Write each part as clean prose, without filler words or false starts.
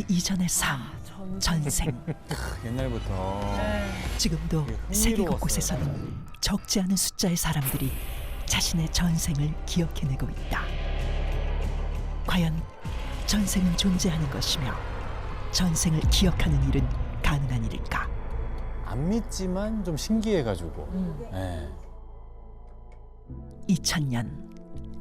이전의 삶, 전생. 옛날부터. 지금도 세계 곳곳에서는 적지 않은 숫자의 사람들이 자신의 전생을 기억해내고 있다. 과연 전생은 존재하는 것이며 전생을 기억하는 일은 가능한 일일까? 안 믿지만 좀 신기해가지고. 네. 2000년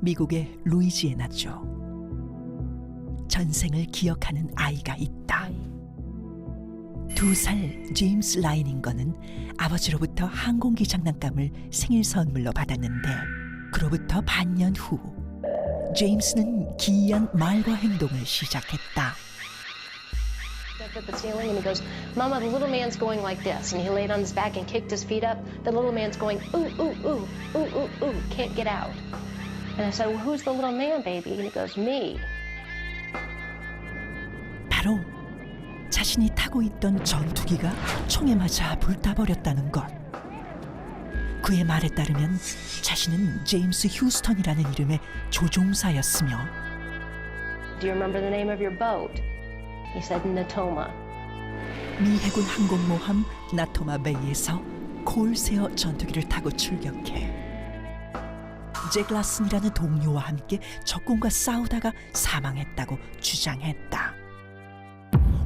미국의 루이지애나주. 전생을 기억하는 아이가 있다. 2살 제임스 라이닝거는 아버지로부터 항공기 장난감을 생일 선물로 받았는데 그로부터 반년 후 제임스는 기이한 말과 행동을 시작했다. Up at the ceiling and he goes, "Mama, the little man's going like this." And he laid on his back and kicked his feet up. The little man's going, "Ooh, ooh, ooh, ooh, ooh, ooh, can't get out." And I said, "Well, who's the little man, baby?" And he goes, "Me." 바로 자신이 타고 있던 전투기가 총에 맞아 불타버렸다는 것. 그의 말에 따르면 자신은 제임스 휴스턴이라는 이름의 조종사였으며 "Do you remember the name of your boat?" He said, "Natoma." 미 해군 항공모함 나토마 베이에서 콜세어 전투기를 타고 출격해 잭 라슨이라는 동료와 함께 적군과 싸우다가 사망했다고 주장했다.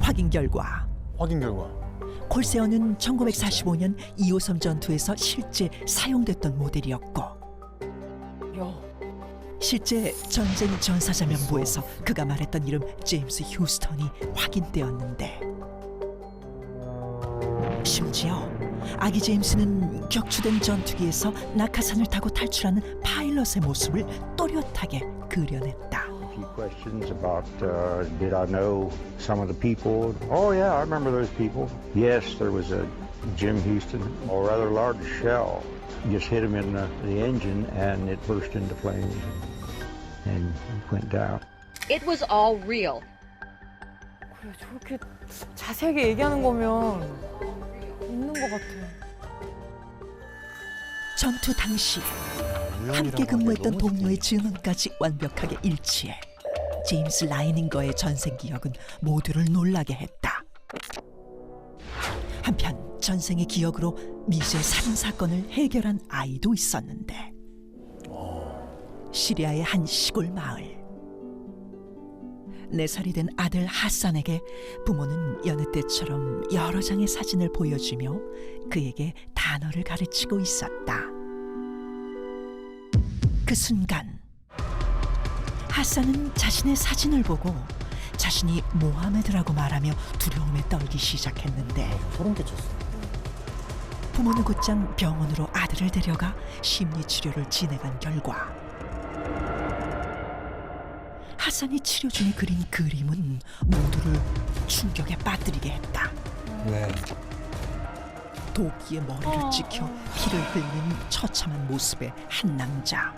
확인 결과 콜세어는 1945년 2호선 전투에서 실제 사용됐던 모델이었고 실제 전쟁 전사자면부에서 그가 말했던 이름 제임스 휴스턴이 확인되었는데 심지어 아기 제임스는 격추된 전투기에서 낙하산을 타고 탈출하는 파일럿의 모습을 또렷하게 그려냈다. Few questions about did I know some of the people? Oh yeah, I remember those people. Yes, there was a Jim Houston, a rather large shell just hit him in the engine and it burst into flames and went down. It was all real. 그래, 저렇게 자세하게 얘기하는 거면 있는 것 같아요. 전투 당시 함께 근무했던 동료의 증언까지 완벽하게 일치해 제임스 라이닝거의 전생 기억은 모두를 놀라게 했다. 한편 전생의 기억으로 미제 살인 사건을 해결한 아이도 있었는데 시리아의 한 시골 마을. 4살이 된 아들 하산에게 부모는 여느 때처럼 여러 장의 사진을 보여주며 그에게 단어를 가르치고 있었다. 그 순간 하산은 자신의 사진을 보고 자신이 모하메드라고 말하며 두려움에 떨기 시작했는데 소름 끼쳤어. 부모는 곧장 병원으로 아들을 데려가 심리치료를 진행한 결과 하산이 치료 중에 그린 그림은 모두를 충격에 빠뜨리게 했다. 왜? 도끼에 머리를 찍혀 피를 흘리는 처참한 모습의 한 남자.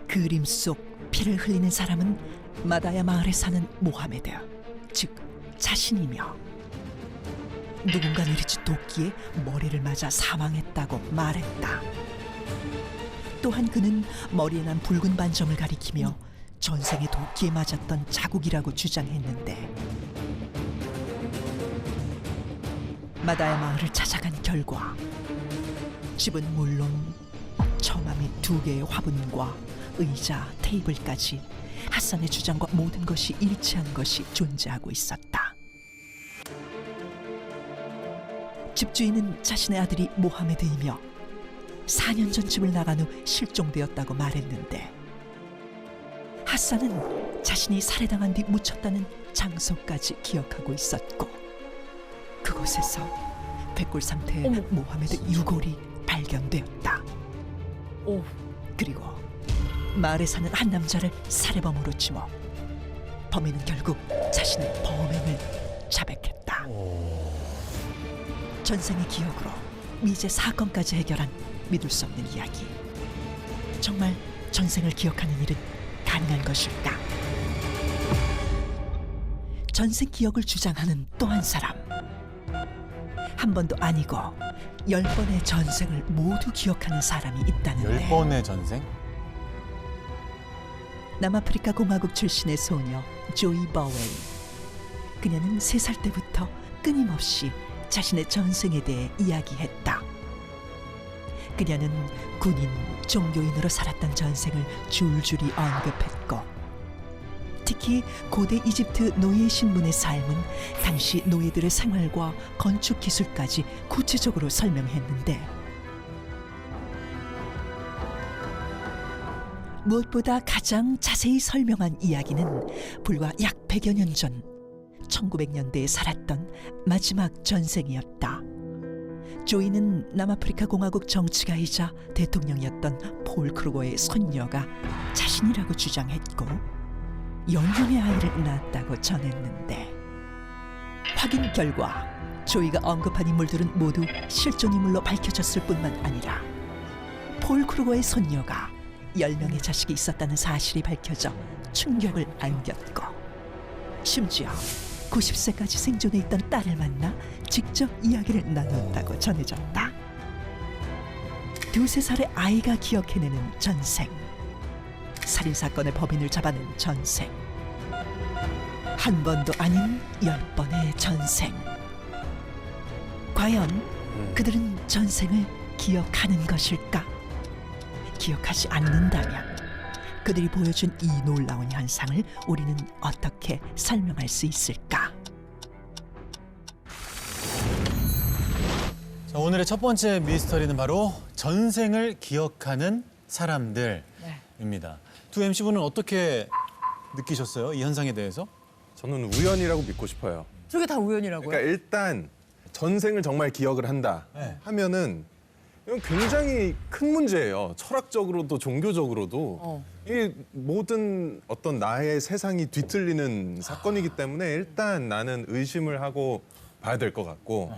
그림 속 피를 흘리는 사람은 마다야 마을에 사는 모하메드, 즉 자신이며 누군가 내리친 도끼에 머리를 맞아 사망했다고 말했다. 또한 그는 머리에 난 붉은 반점을 가리키며 전생에 도끼에 맞았던 자국이라고 주장했는데 마다야 마을을 찾아간 결과 집은 물론 처마 및 2개의 화분과 의자, 테이블까지 하산의 주장과 모든 것이 일치한 것이 존재하고 있었다. 집주인은 자신의 아들이 모하메드이며 4년 전 집을 나간 후 실종되었다고 말했는데 하산은 자신이 살해당한 뒤 묻혔다는 장소까지 기억하고 있었고 그곳에서 백골 상태의 모하메드 유골이 발견되었다. 그리고 마을에 사는 한 남자를 살해범으로 지목. 범인은 결국 자신의 범행을 자백했다. 전생의 기억으로 미제 사건까지 해결한 믿을 수 없는 이야기. 정말 전생을 기억하는 일은 가능한 것일까? 전생 기억을 주장하는 또 한 사람. 한 번도 아니고 10번의 전생을 모두 기억하는 사람이 있다는데 10번의 전생? 남아프리카 공화국 출신의 소녀 조이 버웨이. 그녀는 3살 때부터 끊임없이 자신의 전생에 대해 이야기했다. 그녀는 군인, 종교인으로 살았던 전생을 줄줄이 언급했고, 특히 고대 이집트 노예 신분의 삶은 당시 노예들의 생활과 건축 기술까지 구체적으로 설명했는데, 무엇보다 가장 자세히 설명한 이야기는 불과 약 100여 년 전 1900년대에 살았던 마지막 전생이었다. 조이는 남아프리카 공화국 정치가이자 대통령이었던 폴 크루거의 손녀가 자신이라고 주장했고 10명의 아이를 낳았다고 전했는데, 확인 결과 조이가 언급한 인물들은 모두 실존 인물로 밝혀졌을 뿐만 아니라 폴 크루거의 손녀가 10명의 자식이 있었다는 사실이 밝혀져 충격을 안겼고, 심지어 90세까지 생존해 있던 딸을 만나 직접 이야기를 나눴다고 전해졌다. 2~3살의 아이가 기억해내는 전생, 살인사건의 법인을 잡아낸 전생, 한 번도 아닌 10번의 전생. 과연 그들은 전생을 기억하는 것일까? 기억하지 않는다면 그들이 보여준 이 놀라운 현상을 우리는 어떻게 설명할 수 있을까? 자, 오늘의 첫 번째 미스터리는 바로 전생을 기억하는 사람들입니다. 두 MC분은 어떻게 느끼셨어요? 이 현상에 대해서? 저는 우연이라고 믿고 싶어요. 저게 다 우연이라고요? 그러니까 일단 전생을 정말 기억을 한다 네. 하면은 이건 굉장히 큰 문제예요. 철학적으로도 종교적으로도. 이 모든 어떤 나의 세상이 뒤틀리는 사건이기 때문에 일단 나는 의심을 하고 봐야 될 것 같고.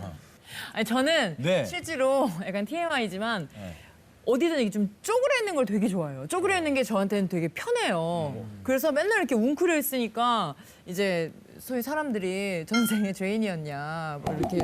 아니 저는 네. 실제로 약간 TMI지만 네. 어디든 이렇게 좀 쪼그려있는 걸 되게 좋아해요. 쪼그려있는 게 저한테는 되게 편해요. 그래서 맨날 이렇게 웅크려 있으니까 이제 소위 사람들이 전생에 죄인이었냐, 뭐 이렇게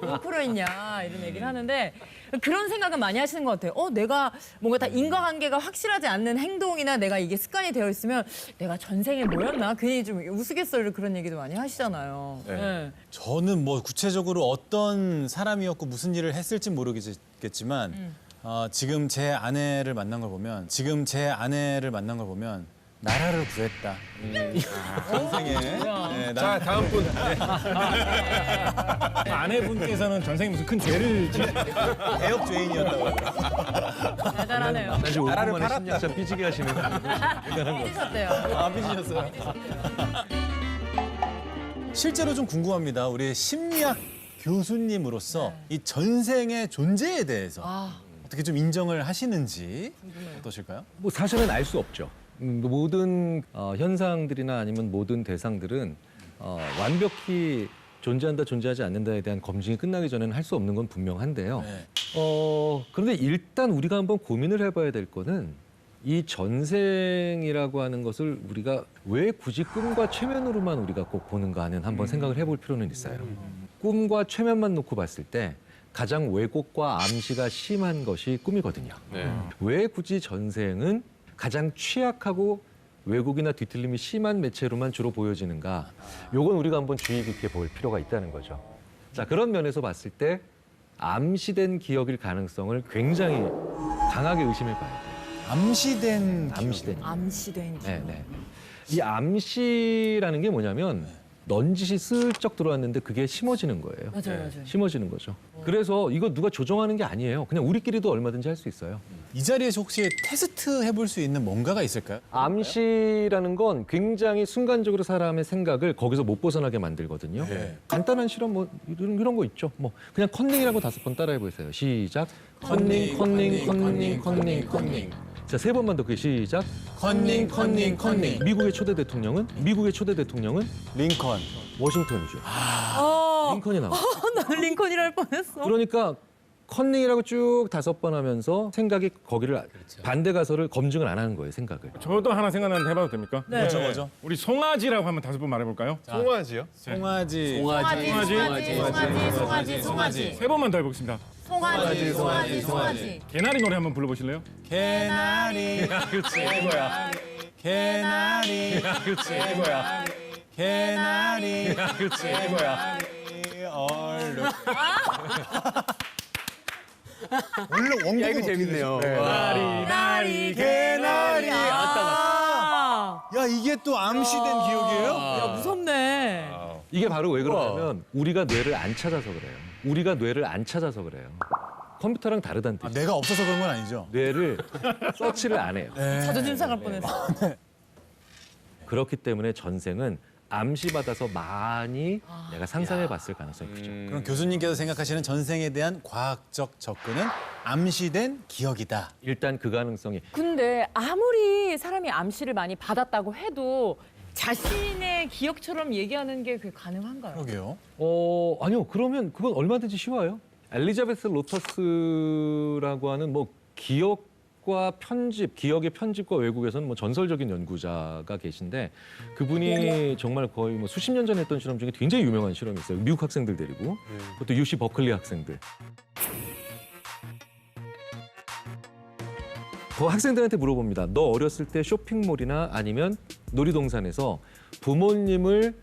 웅크려 있냐 이런 얘기를 하는데, 그런 생각은 많이 하시는 것 같아요. 내가 뭔가 다 인과관계가 확실하지 않는 행동이나 내가 이게 습관이 되어 있으면 내가 전생에 뭐였나? 괜히 좀 우스갯소리로 그런 얘기도 많이 하시잖아요. 네. 네. 저는 뭐 구체적으로 어떤 사람이었고 무슨 일을 했을지 모르겠지만 지금 제 아내를 만난 걸 보면 나라를 구했다. 전생에. 네, 자, 다음 분. 아내분께서는 전생에 무슨 큰 죄를 대역 죄인이었다고. 대단하네요. 나 지금 5분 나라를 만에 팔았다. 심리학자 삐지게 하시는 삐지셨대요. 아, 삐지셨어요. 실제로 좀 궁금합니다. 우리 심리학 교수님으로서 이 전생의 존재에 대해서 어떻게 좀 인정을 하시는지 어떠실까요? 뭐 사실은 알 수 없죠. 모든 현상들이나 아니면 모든 대상들은 완벽히 존재한다, 존재하지 않는다에 대한 검증이 끝나기 전에는 할 수 없는 건 분명한데요. 네. 그런데 일단 우리가 한번 고민을 해봐야 될 거는 이 전생이라고 하는 것을 우리가 왜 굳이 꿈과 최면으로만 우리가 꼭 보는가 하는 한번 생각을 해볼 필요는 있어요. 꿈과 최면만 놓고 봤을 때 가장 왜곡과 암시가 심한 것이 꿈이거든요. 왜 굳이 전생은 가장 취약하고 왜곡이나 뒤틀림이 심한 매체로만 주로 보여지는가? 요건 우리가 한번 주의 깊게 볼 필요가 있다는 거죠. 자, 그런 면에서 봤을 때 암시된 기억일 가능성을 굉장히 강하게 의심해 봐야 돼요. 암시된 암시된 기억. 네. 이 암시라는 게 뭐냐면 넌지시 슬쩍 들어왔는데 그게 심어지는 거예요. 맞아요. 심어지는 거죠. 그래서 이거 누가 조정하는 게 아니에요. 그냥 우리끼리도 얼마든지 할 수 있어요. 이 자리에서 혹시 테스트 해볼 수 있는 뭔가가 있을까요? 암시라는 건 굉장히 순간적으로 사람의 생각을 거기서 못 벗어나게 만들거든요. 네. 간단한 실험 뭐 이런 거 있죠. 뭐 그냥 컨닝이라고 5번 따라해 보세요. 시작. 컨닝. 자, 3번만 더 그게 시작. 컨닝. 미국의 초대 대통령은 링컨. 워싱턴이죠. 링컨이 나와. 나는 링컨이라 할 뻔했어. 그러니까 컨닝이라고 쭉 5번 하면서 생각이 거기를 반대 가설을 검증을 안 하는 거예요, 생각을. 저도 하나 생각나는데 해봐도 됩니까? 네. 뭐죠? 우리 송아지라고 한번 5번 말해볼까요? 송아지요? 송아지. 송아지. 3번만 더 해보겠습니다. 송아지. 개나리 노래 한번 불러보실래요? 개나리. 그렇지. 이거야. 개나리. 그렇지 이거야. 개나리. 그렇지 이거야. 얼룩. 원래 원곡은 야, 이거 어떻게 재밌네요. 되죠? 나리 개나리. 아, 야, 이게 또 암시된 기억이에요? 야 무섭네. 이게 바로 왜 그러냐면 우리가 뇌를 안 찾아서 그래요. 우리가 뇌를 안 찾아서 그래요. 컴퓨터랑 다르다는 아, 뜻이에요. 내가 없어서 그런 건 아니죠? 뇌를 서치를 안 해요. 자존심 상할 뻔했어. 그렇기 때문에 전생은 암시받아서 많이 내가 상상해봤을 가능성이 크죠. 그럼 교수님께서 생각하시는 전생에 대한 과학적 접근은 암시된 기억이다. 일단 그 가능성이 근데 아무리 사람이 암시를 많이 받았다고 해도 자신의 기억처럼 얘기하는 게 그게 가능한가요? 그러게요. 아니요. 그러면 그건 얼마든지 쉬워요. 엘리자베스 로터스라고 하는 뭐 기억과 편집, 기억의 편집과 왜곡에서는 뭐 전설적인 연구자가 계신데 그분이 정말 거의 뭐 수십 년 전에 했던 실험 중에 굉장히 유명한 실험이 있어요. 미국 학생들 데리고 그것도 UC 버클리 학생들. 그 학생들한테 물어봅니다. 너 어렸을 때 쇼핑몰이나 아니면 놀이동산에서 부모님을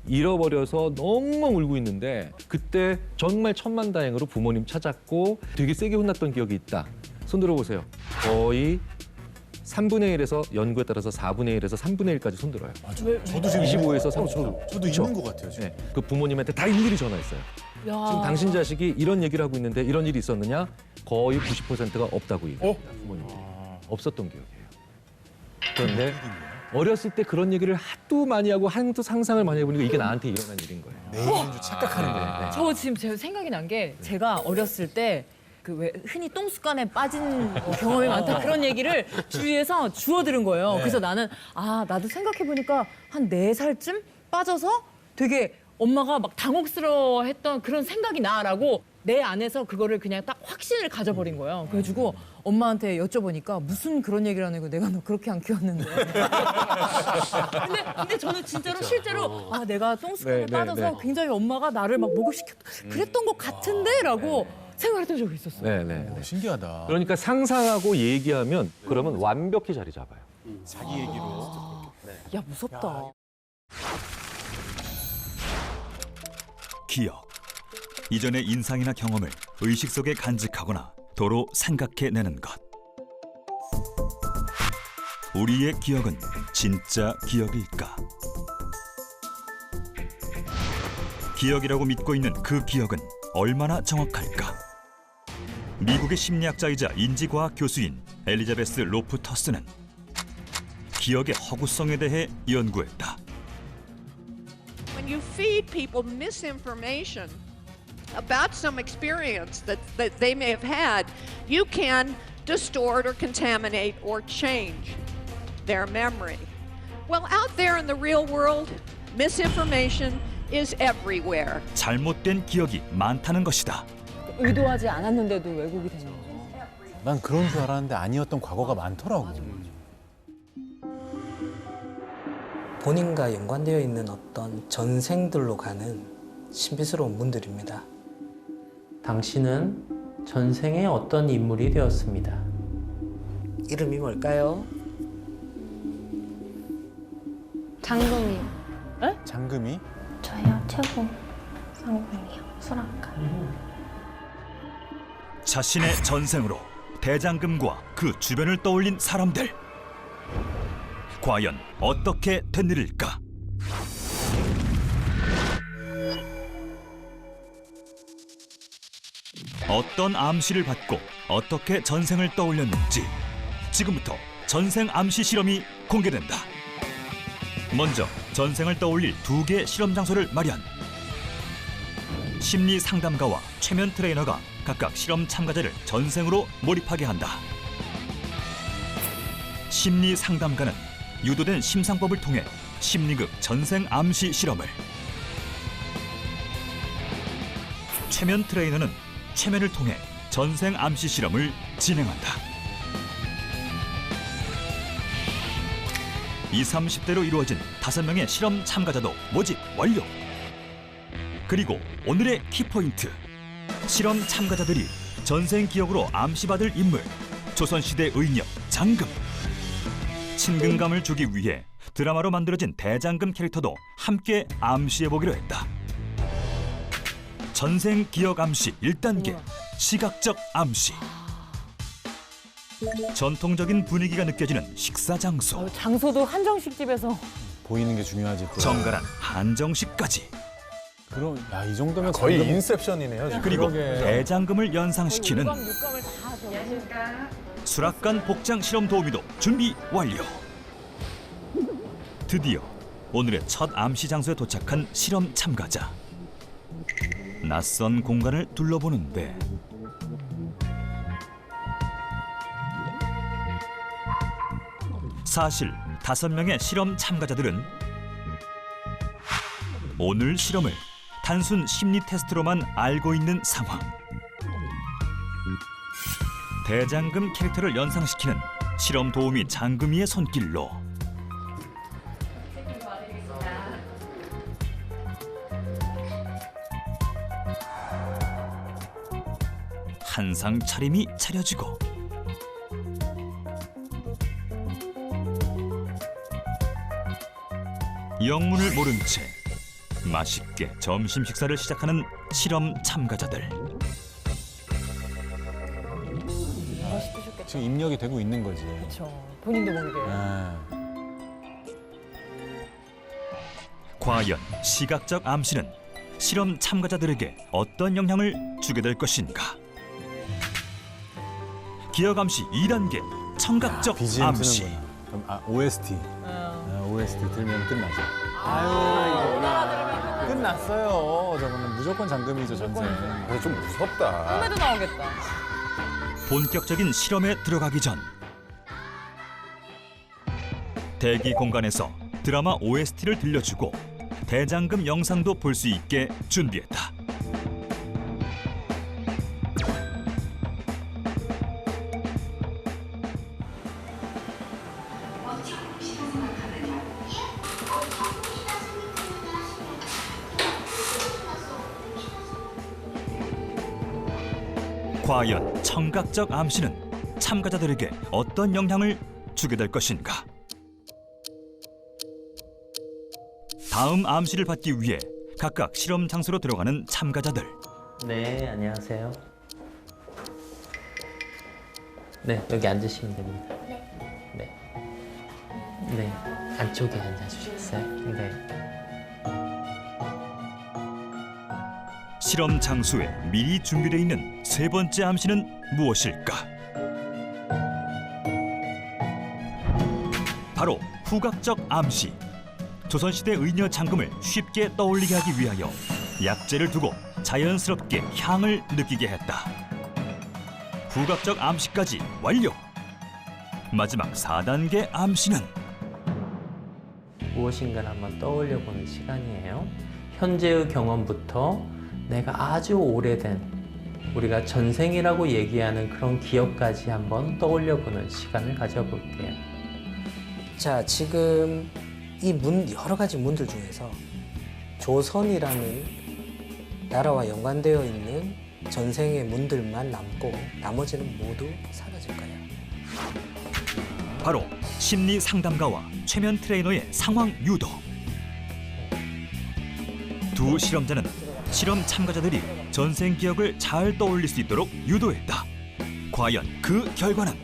잃어버려서 너무 울고 있는데 그때 정말 천만다행으로 부모님 찾았고 되게 세게 혼났던 기억이 있다. 손 들어보세요. 거의 3분의 1에서 연구에 따라서 4분의 1에서 3분의 1까지 손 들어요. 저도 지금 25에서 30%. 저도 있는 것 같아요, 지금. 네, 그 부모님한테 다 일일이 전화했어요. 지금 당신 자식이 이런 얘기를 하고 있는데 이런 일이 있었느냐? 거의 90%가 없다고 얘기합니다. 부모님들이. 없었던 기억이에요. 그런데 어렸을 때 그런 얘기를 하도 많이 하고 하도 상상을 많이 해보니까 이게 나한테 일어난 일인 거예요. 내일인 줄 착각하는 거예요. 저 지금 제 생각이 난 게 제가 어렸을 때 그 왜 흔히 똥습관에 빠진 경험이 많다 그런 얘기를 주위에서 주워 들은 거예요. 그래서 나는 나도 생각해 보니까 한 4살쯤 빠져서 되게 엄마가 막 당혹스러워했던 그런 생각이 나라고 내 안에서 그거를 그냥 딱 확신을 가져버린 거예요. 그래가지고 엄마한테 여쭤보니까 무슨 그런 얘기를 하는 거 내가 너 그렇게 안 키웠는데. 근데 저는 진짜로 실제로 내가 똥습관에 빠져서 굉장히 엄마가 나를 막 목욕시켰 그랬던 것 같은데라고 생각했던 적이 있었어요. 네네. 신기하다. 그러니까 상상하고 얘기하면 그러면 완벽히 자리 잡아요. 자기 얘기로. 야 무섭다. 기억. 이전의 인상이나 경험을 의식 속에 간직하거나 도로 생각해내는 것. 우리의 기억은 진짜 기억일까? 기억이라고 믿고 있는 그 기억은 얼마나 정확할까? 미국의 심리학자이자 인지과학 교수인 엘리자베스 로프터스는 기억의 허구성에 대해 연구했다. When you feed people misinformation about some experience that they may have had, you can distort or contaminate or change their memory. Well, out there in the real world, misinformation is everywhere. 잘못된 기억이 많다는 것이다. 의도하지 않았는데도 왜곡이 되는 거죠. 난 그런 줄 알았는데 아니었던 과거가 많더라고. 본인과 연관되어 있는 어떤 전생들로 가는 신비스러운 문들입니다. 당신은 전생에 어떤 인물이 되었습니다. 이름이 뭘까요? 장금이요. 장금이? 저요, 최고 상금이요. 수락가. 자신의 전생으로 대장금과 그 주변을 떠올린 사람들. 과연 어떻게 된 일일까? 어떤 암시를 받고 어떻게 전생을 떠올렸는지 지금부터 전생 암시 실험이 공개된다. 먼저 전생을 떠올릴 2개 실험 장소를 마련. 심리 상담가와 최면 트레이너가 각각 실험 참가자를 전생으로 몰입하게 한다. 심리 상담가는 유도된 심상법을 통해 심리극 전생 암시 실험을, 최면 트레이너는 최면을 통해 전생 암시 실험을 진행한다. 20, 30대로 이루어진 5명의 실험 참가자도 모집 완료. 그리고 오늘의 키포인트. 실험 참가자들이 전생 기억으로 암시받을 인물, 조선시대 의력 장금. 친근감을 주기 위해 드라마로 만들어진 대장금 캐릭터도 함께 암시해보기로 했다. 전생 기억 암시 1단계, 시각적 암시. 전통적인 분위기가 느껴지는 식사 장소. 장소도 한정식 집에서 보이는 게 중요하지. 또. 정갈한 한정식까지. 그럼 야, 이 정도면 거의 장금- 인셉션이네요. 지금. 그리고 그러게. 대장금을 연상시키는 육감을 다 저기. 수락관 복장 실험 도우미도 준비 완료. 드디어 오늘의 첫 암시 장소에 도착한 실험 참가자. 낯선 공간을 둘러보는데 사실 5명의 실험 참가자들은 오늘 실험을 단순 심리 테스트로만 알고 있는 상황. 대장금 캐릭터를 연상시키는 실험 도우미 장금이의 손길로 한상 차림이 차려지고 영문을 모른 채 맛있게 점심 식사를 시작하는 실험 참가자들. 지금 입력이 되고 있는 거지. 그렇죠. 본인도 모르게. 아. 과연 시각적 암시는 실험 참가자들에게 어떤 영향을 주게 될 것인가? 기억 암시 2단계, 청각적 BGM 암시. 쓰는구나. 그럼 OST. OST 들면 끝나죠. 끝났어요. 저거는 무조건 잠금이죠, 전생. 좀 무섭다. 꿈에도 나오겠다. 본격적인 실험에 들어가기 전 대기 공간에서 드라마 OST를 들려주고 대장금 영상도 볼 수 있게 준비했다. 과연 청각적 암시는 참가자들에게 어떤 영향을 주게 될 것인가? 다음 암시를 받기 위해 각각 실험 장소로 들어가는 참가자들. 네, 안녕하세요. 네, 여기 앉으시면 됩니다. 네. 네, 안쪽에 앉아주시겠어요? 네. 실험 장소에 미리 준비되어 있는 세 번째 암시는 무엇일까? 바로 후각적 암시. 조선시대 의녀 장금을 쉽게 떠올리게 하기 위하여 약재를 두고 자연스럽게 향을 느끼게 했다. 후각적 암시까지 완료! 마지막 4단계 암시는 무엇인가를 한번 떠올려보는 시간이에요. 현재의 경험부터 내가 아주 오래된 우리가 전생이라고 얘기하는 그런 기억까지 한번 떠올려보는 시간을 가져볼게요. 자, 지금 이 여러 가지 문들 중에서 조선이라는 나라와 연관되어 있는 전생의 문들만 남고 나머지는 모두 사라질 거예요. 바로 심리 상담가와 최면 트레이너의 상황 유도. 두 실험자는 실험 참가자들이 전생 기억을 잘 떠올릴 수 있도록 유도했다. 과연 그 결과는?